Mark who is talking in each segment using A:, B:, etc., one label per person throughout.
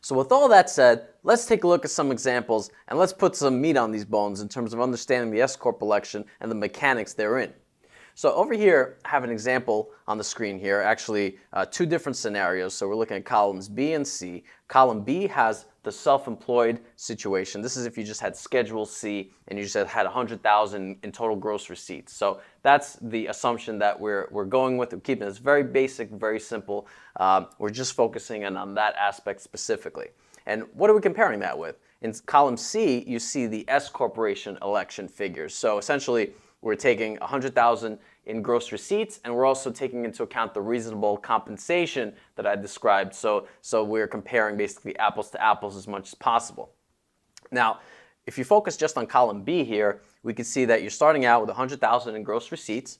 A: So with all that said, let's take a look at some examples and let's put some meat on these bones in terms of understanding the S-corp election and the mechanics therein. So over here, I have an example on the screen here, actually two different scenarios. So we're looking at columns B and C. Column B has the self-employed situation. This is if you just had Schedule C and you just had 100,000 in total gross receipts. So that's the assumption that we're going with. We're keeping this very basic, very simple. We're just focusing on that aspect specifically. And what are we comparing that with? In column C, you see the S corporation election figures. So essentially, we're taking 100,000 in gross receipts, and we're also taking into account the reasonable compensation that I described. So we're comparing basically apples to apples as much as possible. Now, if you focus just on column B here, we can see that you're starting out with 100,000 in gross receipts,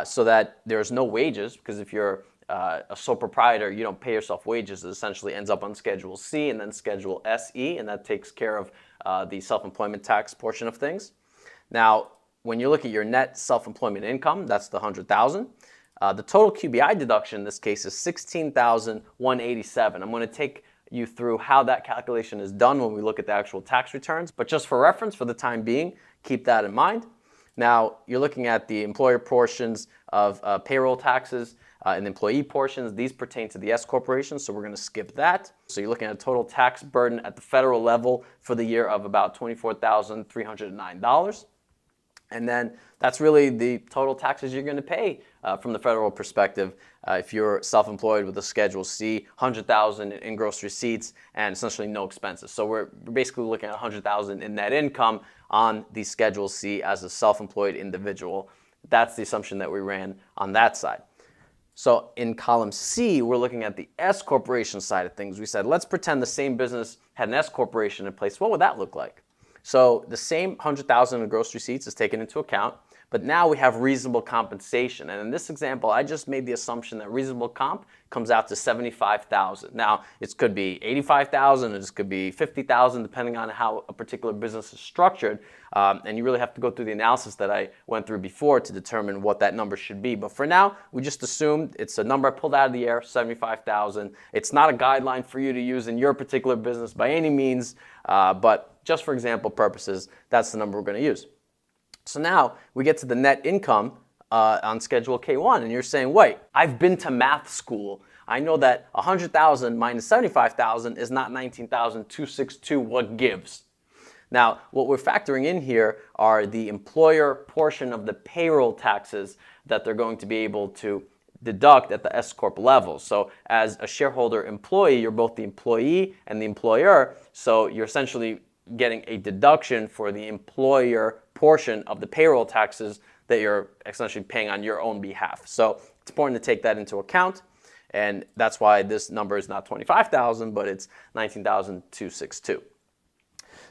A: so that there's no wages, because if you're a sole proprietor, you don't pay yourself wages. It essentially ends up on Schedule C and then Schedule SE, and that takes care of the self-employment tax portion of things. Now, when you look at your net self-employment income, that's the 100,000. The total QBI deduction in this case is 16,187. I'm going to take you through how that calculation is done when we look at the actual tax returns, but just for reference, for the time being, keep that in mind. Now, you're looking at the employer portions of payroll taxes and employee portions. These pertain to the S corporation, so we're going to skip that. So you're looking at a total tax burden at the federal level for the year of about $24,309. And then that's really the total taxes you're going to pay from the federal perspective if you're self-employed with a Schedule C, 100,000 in gross receipts and essentially no expenses. So we're basically looking at 100,000 in net income on the Schedule C as a self-employed individual. That's the assumption that we ran on that side. So in column C, we're looking at the S corporation side of things. We said, let's pretend the same business had an S corporation in place. What would that look like? So the same 100,000 in gross receipts is taken into account, but now we have reasonable compensation. And in this example, I just made the assumption that reasonable comp comes out to 75,000. Now, it could be 85,000, it could be 50,000, depending on how a particular business is structured. And you really have to go through the analysis that I went through before to determine what that number should be. But for now, we just assumed it's a number I pulled out of the air, 75,000. It's not a guideline for you to use in your particular business by any means, but just for example purposes, that's the number we're going to use. So now we get to the net income on Schedule K1, and you're saying, wait, I've been to math school. I know that 100,000 minus 75,000 is not 19,262. What gives? Now, what we're factoring in here are the employer portion of the payroll taxes that they're going to be able to deduct at the S-corp level. So as a shareholder employee, you're both the employee and the employer, so you're essentially getting a deduction for the employer portion of the payroll taxes that you're essentially paying on your own behalf. So it's important to take that into account, and that's why this number is not 25,000, but it's 19,262.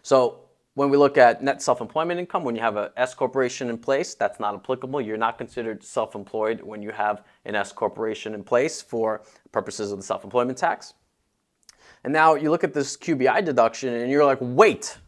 A: So when we look at net self-employment income, when you have a S corporation in place, that's not applicable. You're not considered self-employed when you have an S corporation in place for purposes of the self-employment tax. And now you look at this QBI deduction and you're like, wait,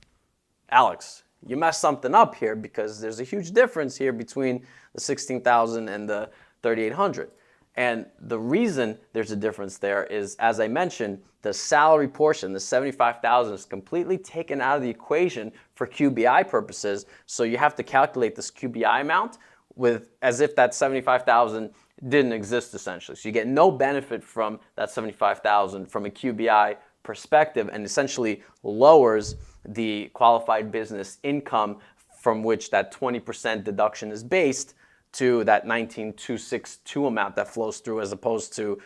A: Alex, you messed something up here because there's a huge difference here between the 16,000 and the 3,800. And the reason there's a difference there is, as I mentioned, the salary portion, the 75,000, is completely taken out of the equation for QBI purposes. So you have to calculate this QBI amount with as if that 75,000 didn't exist essentially. So you get no benefit from that 75,000 from a QBI perspective, and essentially lowers the qualified business income from which that 20% deduction is based to that 19,262 amount that flows through, as opposed to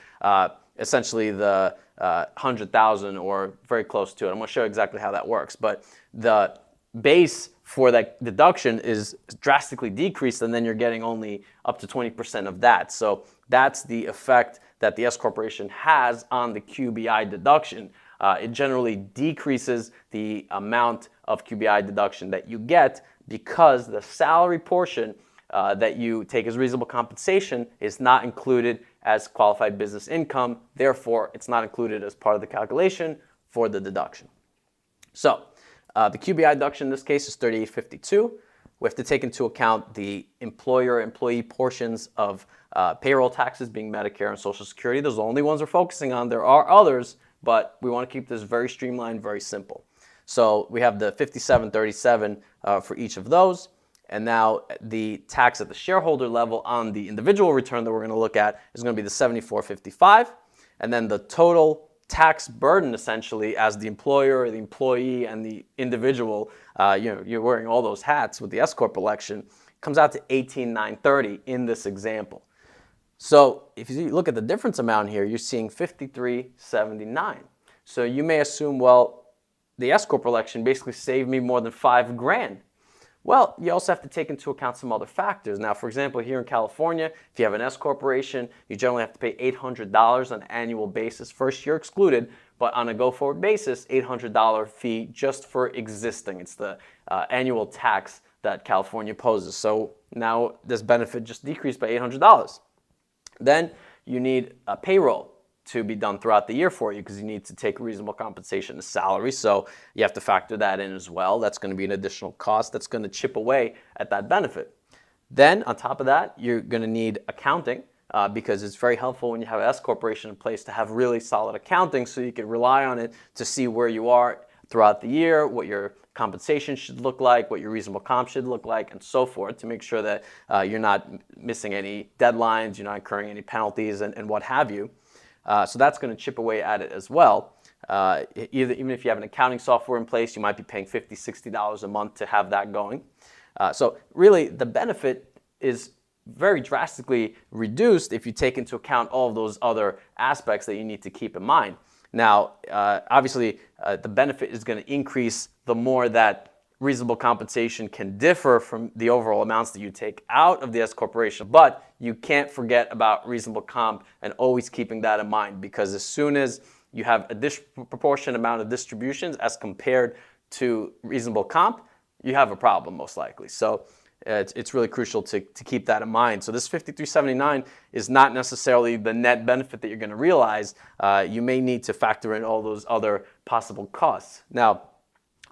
A: essentially the 100,000 or very close to it. I'm going to show you exactly how that works, but the base for that deduction is drastically decreased, and then you're getting only up to 20% of that. So that's the effect that the S corporation has on the QBI deduction. It generally decreases the amount of QBI deduction that you get because the salary portion that you take as reasonable compensation is not included as qualified business income. Therefore, it's not included as part of the calculation for the deduction. So the QBI deduction in this case is $3,852. We have to take into account the employer-employee portions of payroll taxes, being Medicare and Social Security. Those are the only ones we're focusing on. There are others, but we want to keep this very streamlined, very simple. So we have the 5737 for each of those. And now the tax at the shareholder level on the individual return that we're going to look at is going to be the 7455. And then the total tax burden, essentially, as the employer, the employee, and the individual, you're wearing all those hats with the S-corp election, comes out to 18,930 in this example. So if you look at the difference amount here, you're seeing 5379. So you may assume, well, the S-corp election basically saved me more than $5,000. Well, you also have to take into account some other factors. Now, for example, here in California, if you have an S-corporation, you generally have to pay $800 on an annual basis, first year excluded, but on a go-forward basis, $800 fee just for existing. It's the annual tax that California poses. So now this benefit just decreased by $800. Then you need a payroll to be done throughout the year for you because you need to take reasonable compensation as salary. So you have to factor that in as well. That's going to be an additional cost that's going to chip away at that benefit. Then on top of that, you're going to need accounting because it's very helpful when you have an S corporation in place to have really solid accounting so you can rely on it to see where you are throughout the year, what your compensation should look like, what your reasonable comp should look like, and so forth, to make sure that you're not missing any deadlines, you're not incurring any penalties, and what have you. So that's going to chip away at it as well. Even if you have an accounting software in place, you might be paying $50, $60 a month to have that going. So really, the benefit is very drastically reduced if you take into account all of those other aspects that you need to keep in mind. Now, obviously, the benefit is going to increase the more that reasonable compensation can differ from the overall amounts that you take out of the S corporation, but you can't forget about reasonable comp and always keeping that in mind, because as soon as you have a disproportionate amount of distributions as compared to reasonable comp, you have a problem most likely. So it's really crucial to keep that in mind. So this 5379 is not necessarily the net benefit that you're going to realize. You may need to factor in all those other possible costs. Now,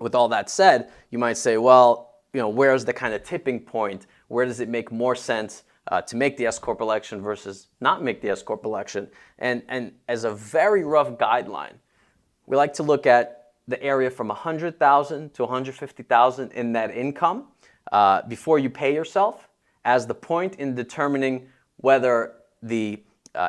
A: with all that said, you might say, well, where's the kind of tipping point? Where does it make more sense to make the S-corp election versus not make the S-corp election? And as a very rough guideline, we like to look at the area from $100,000 to $150,000 in net income before you pay yourself as the point in determining whether the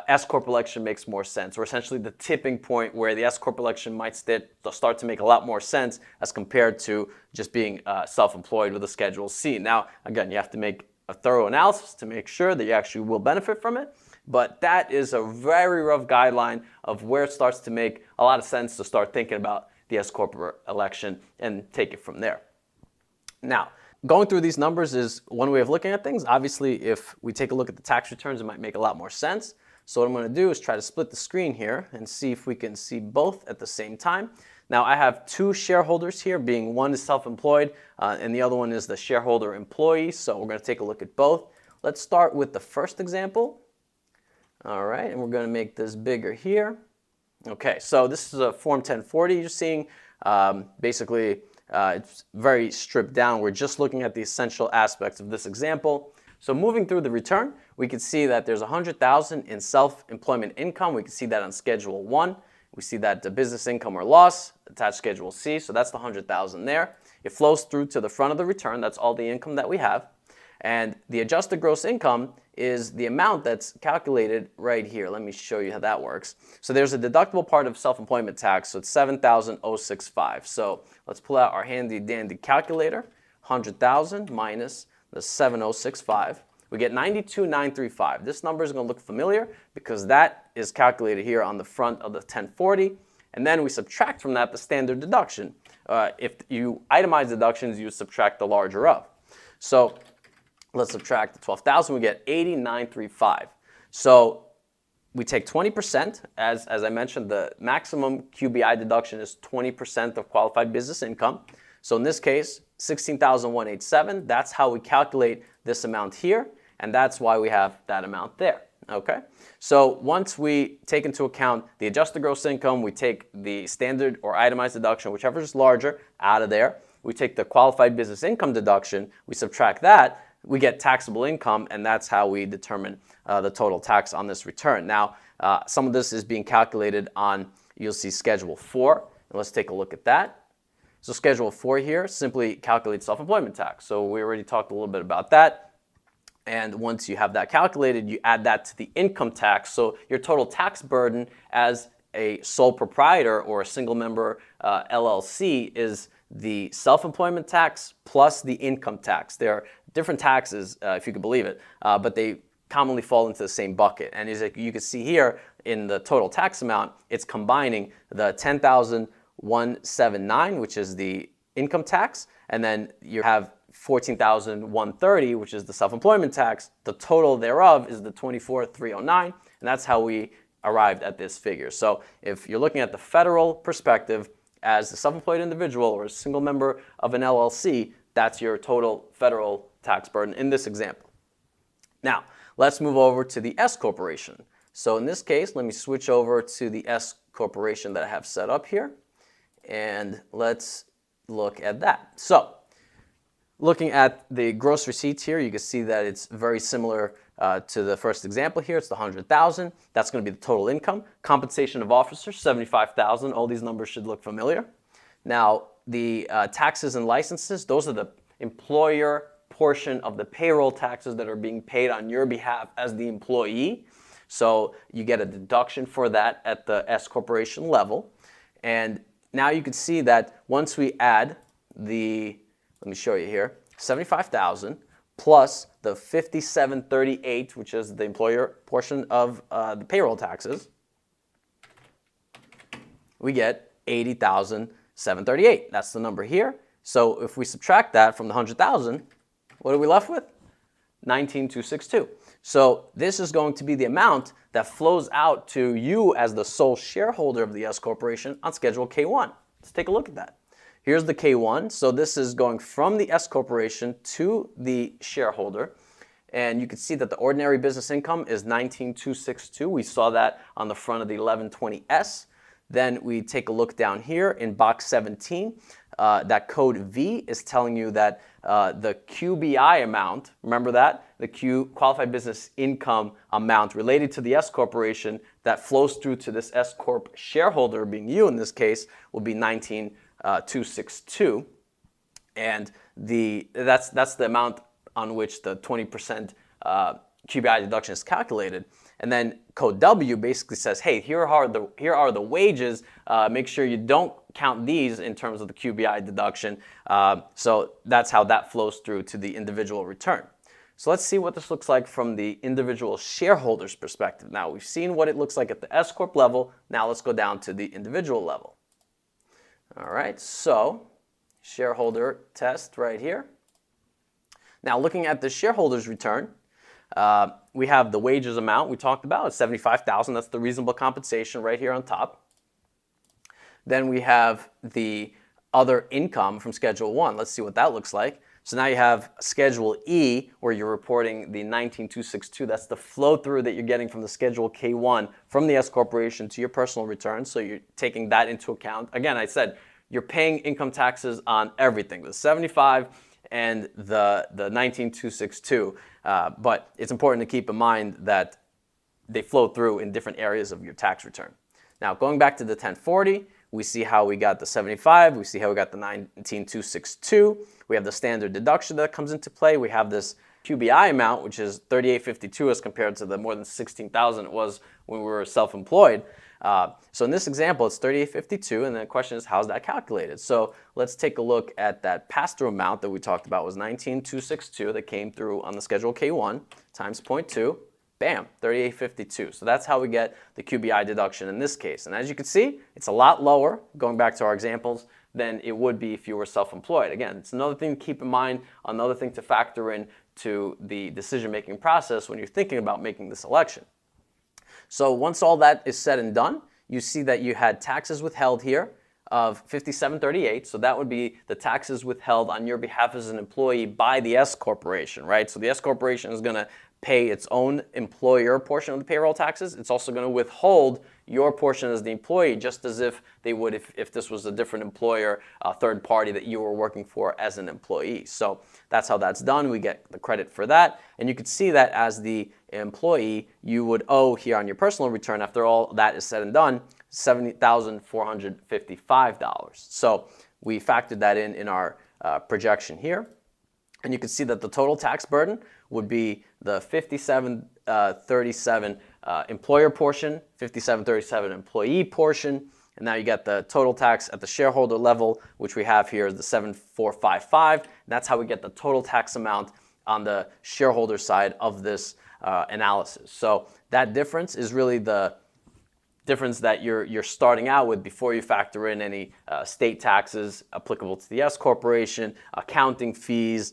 A: S-corp election makes more sense, or essentially the tipping point where the S-corp election might start to make a lot more sense as compared to just being self-employed with a Schedule C. Now, again, you have to make a thorough analysis to make sure that you actually will benefit from it, but that is a very rough guideline of where it starts to make a lot of sense to start thinking about the S-corp election and take it from there. Now, going through these numbers is one way of looking at things. Obviously, if we take a look at the tax returns, it might make a lot more sense. So what I'm going to do is try to split the screen here and see if we can see both at the same time. Now, I have two shareholders here, being one is self-employed and the other one is the shareholder employee. So we're going to take a look at both. Let's start with the first example. All right, and we're going to make this bigger here. Okay, so this is a Form 1040 you're seeing. Basically, it's very stripped down. We're just looking at the essential aspects of this example. So moving through the return, we can see that there's $100,000 in self-employment income. We can see that on Schedule 1. We see that the business income or loss attached Schedule C. So that's the $100,000 there. It flows through to the front of the return. That's all the income that we have. And the adjusted gross income is the amount that's calculated right here. Let me show you how that works. So there's a deductible part of self-employment tax. So it's $7,065. So let's pull out our handy dandy calculator. 100,000 minus the 7,065. We get 92,935. This number is going to look familiar because that is calculated here on the front of the 1040. And then we subtract from that the standard deduction. If you itemize deductions, you subtract the larger of. So let's subtract the 12,000. We get 89,335. So we take 20%. As I mentioned, the maximum QBI deduction is 20% of qualified business income. So in this case, 16,187. That's how we calculate this amount here, and that's why we have that amount there. Okay. So once we take into account the adjusted gross income, we take the standard or itemized deduction, whichever is larger, out of there. We take the qualified business income deduction. We subtract that. We get taxable income, and that's how we determine the total tax on this return. Now, some of this is being calculated on you'll see Schedule 4. And let's take a look at that. So Schedule 4 here simply calculates self-employment tax. So we already talked a little bit about that. And once you have that calculated, you add that to the income tax. So your total tax burden as a sole proprietor or a single member LLC is the self-employment tax plus the income tax. There are different taxes, if you could believe it, but they commonly fall into the same bucket. And as you can see here in the total tax amount, it's combining the $10,179, which is the income tax, and then you have $14,130, which is the self-employment tax. The total thereof is the $24,309, and that's how we arrived at this figure. So if you're looking at the federal perspective as a self-employed individual or a single member of an LLC, that's your total federal tax burden in this example. Now, let's move over to the S corporation. So in this case, let me switch over to the S corporation that I have set up here, and let's look at that. So looking at the gross receipts here, you can see that it's very similar to the first example here. It's the $100,000. That's going to be the total income. Compensation of officers, $75,000. All these numbers should look familiar. Now, the taxes and licenses, those are the employer portion of the payroll taxes that are being paid on your behalf as the employee. So you get a deduction for that at the S corporation level. And now you can see that once we add the, let me show you here, $75,000 plus the $57,388, which is the employer portion of the payroll taxes, we get $80,738. That's the number here. So if we subtract that from the $100,000, what are we left with? $19,262. So this is going to be the amount that flows out to you as the sole shareholder of the S corporation on Schedule K1. Let's take a look at that. Here's the K1. So this is going from the S corporation to the shareholder. And you can see that the ordinary business income is $19,262. We saw that on the front of the 1120S. Then we take a look down here in box 17. That code V is telling you that the QBI amount, remember that? The qualified business income amount related to the S corporation that flows through to this S corp shareholder, being you in this case, will be $19,262. And that's the amount on which the 20% QBI deduction is calculated. And then code W basically says, hey, here are the wages. Make sure you don't count these in terms of the QBI deduction. So that's how that flows through to the individual return. So let's see what this looks like from the individual shareholder's perspective. Now, we've seen what it looks like at the S corp level. Now let's go down to the individual level. All right, so shareholder test right here. Now, looking at the shareholder's return, we have the wages amount we talked about, it's $75,000. That's the reasonable compensation right here on top. Then we have the other income from Schedule 1. Let's see what that looks like. So now you have Schedule E, where you're reporting the $19,262. That's the flow through that you're getting from the Schedule K1 from the S corporation to your personal return. So you're taking that into account. Again, I said you're paying income taxes on everything, the 75 and the 19,262. But it's important to keep in mind that they flow through in different areas of your tax return. Now, going back to the 1040, we see how we got the 75. We see how we got the 19,262. We have the standard deduction that comes into play. We have this QBI amount, which is $38.52 as compared to the more than $16,000 it was when we were self-employed. So in this example, it's $38.52, and the question is, how's that calculated? So let's take a look at that pass-through amount that we talked about was $19,262 that came through on the Schedule K1 times 0.2. Bam, $38.52. So that's how we get the QBI deduction in this case. And as you can see, it's a lot lower, going back to our examples, than it would be if you were self-employed. Again, it's another thing to keep in mind, another thing to factor in to the decision-making process when you're thinking about making this election. So once all that is said and done, you see that you had taxes withheld here of $57.38. So that would be the taxes withheld on your behalf as an employee by the S corporation, right? So the S corporation is going to pay its own employer portion of the payroll taxes. It's also going to withhold your portion as the employee, just as if they would if this was a different employer, a third party that you were working for as an employee. So that's how that's done. We get the credit for that. And you can see that as the employee, you would owe here on your personal return, after all that is said and done, $70,455. So we factored that in our projection here. And you can see that the total tax burden would be the 5737 employer portion, 5737 employee portion, and now you get the total tax at the shareholder level, which we have here is the 7455. That's how we get the total tax amount on the shareholder side of this analysis. So that difference is really the difference that you're starting out with before you factor in any state taxes applicable to the S corporation, accounting fees,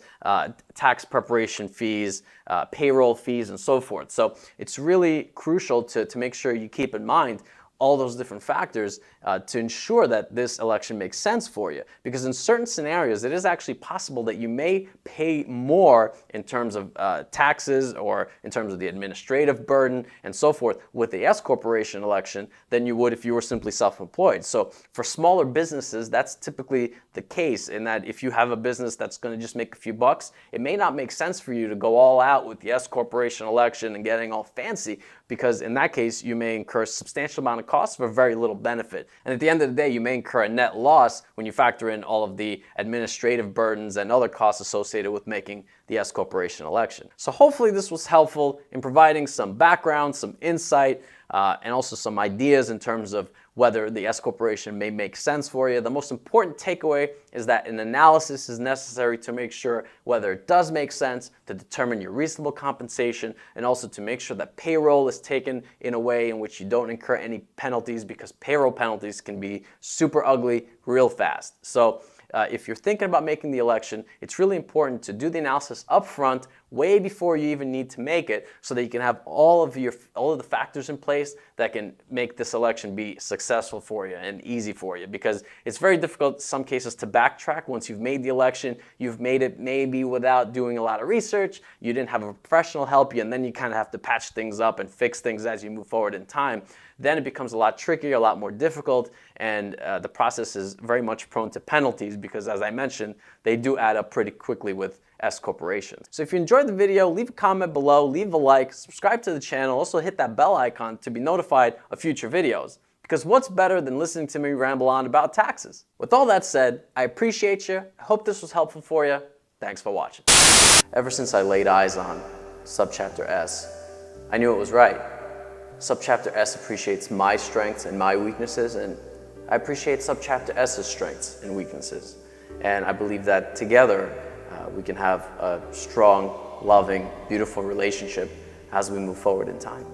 A: tax preparation fees, payroll fees, and so forth. So it's really crucial to make sure you keep in mind all those different factors to ensure that this election makes sense for you. Because in certain scenarios, it is actually possible that you may pay more in terms of taxes or in terms of the administrative burden and so forth with the S corporation election than you would if you were simply self-employed. So for smaller businesses, that's typically the case, in that if you have a business that's going to just make a few bucks, it may not make sense for you to go all out with the S corporation election and getting all fancy, because in that case, you may incur a substantial amount of costs for very little benefit. And at the end of the day, you may incur a net loss when you factor in all of the administrative burdens and other costs associated with making the S corporation election. So hopefully this was helpful in providing some background, some insight, and also some ideas in terms of whether the S corporation may make sense for you. The most important takeaway is that an analysis is necessary to make sure whether it does make sense, to determine your reasonable compensation, and also to make sure that payroll is taken in a way in which you don't incur any penalties, because payroll penalties can be super ugly real fast. So if you're thinking about making the election, it's really important to do the analysis up front, way before you even need to make it, so that you can have all of the factors in place that can make this election be successful for you and easy for you. Because it's very difficult in some cases to backtrack once you've made the election. You've made it maybe without doing a lot of research, you didn't have a professional help you, and then you kind of have to patch things up and fix things as you move forward in time. Then it becomes a lot trickier, a lot more difficult, and the process is very much prone to penalties because, as I mentioned, they do add up pretty quickly with S corporations. So if you enjoyed the video, leave a comment below, leave a like, subscribe to the channel, also hit that bell icon to be notified of future videos. Because what's better than listening to me ramble on about taxes? With all that said, I appreciate you. I hope this was helpful for you. Thanks for watching. Ever since I laid eyes on Subchapter S, I knew it was right. Subchapter S appreciates my strengths and my weaknesses, and I appreciate Subchapter S's strengths and weaknesses. And I believe that together we can have a strong, loving, beautiful relationship as we move forward in time.